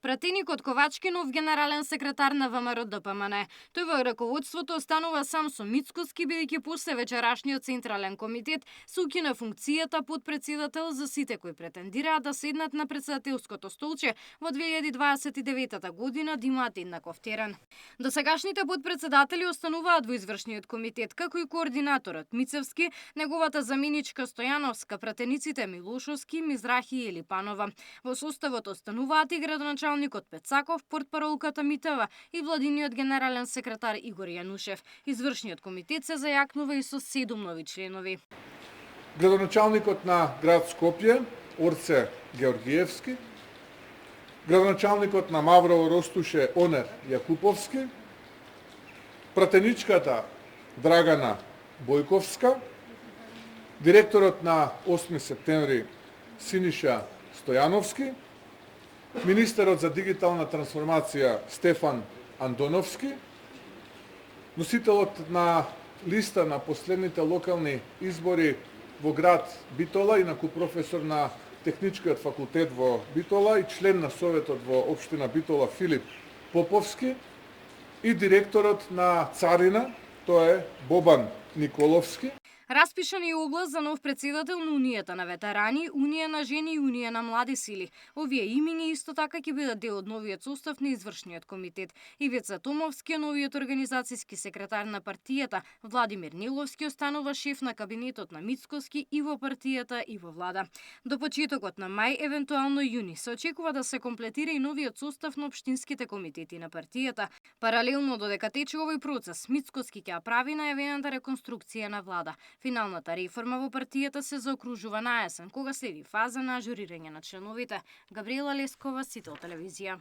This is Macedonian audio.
Пратеникот Ковачки нов генерален секретар на ВМРО ДПМН. Тој во раководството останува сам со Мицкоски, бидејќи после вечерашниот централен комитет се укина функцијата подпредседател за сите кои претендираат да седнат на председателското столче во 2029 година да имаат еднаков терен. Досегашните подпредседатели остануваат во извршниот комитет, како и координаторот Мицевски, неговата заменичка Стојановска, пратениците Милошовски, Мизрахи и Елипанова. Во составот остануваат и градоначалникот Пецаков, портпаролката Митева и владиниот генерален секретар Игор Јанушев. Извршниот комитет се зајакнува и со 7 нови членови. Градоначалникот на град Скопје Орце Георгиевски, градоначалникот на Маврово Ростуше Онер Јакуповски, пратеничката Драгана Бојковска, директорот на 8 септември Синиша Стојановски, министерот за дигитална трансформација Стефан Андоновски, носителот на листа на последните локални избори во град Битола, инаку професор на Техничкиот факултет во Битола и член на Советот во општина Битола Филип Поповски и директорот на Царина, тоа е Бобан Николовски. Распишан е оглас за нов председател на Унијата на ветерани, Унија на жени и Унија на млади сили. Овие имиња исто така ќе бидат дел од новиот состав на извршниот комитет. Ивица Томовски, новиот организацијски секретар на партијата, Владимир Ниловски останува шеф на кабинетот на Мицкоски и во партијата и во влада. До почетокот на мај, евентуално јуни, се очекува да се комплетира и новиот состав на општинските комитети на партијата. Паралелно додека тече овој процес, Мицкоски ќе прави најавената реконструкција на влада. Финалната реформа во партијата се заокружува на есен, кога следи фаза на ажурирање на членовите. Габриела Лескова, Сител телевизија.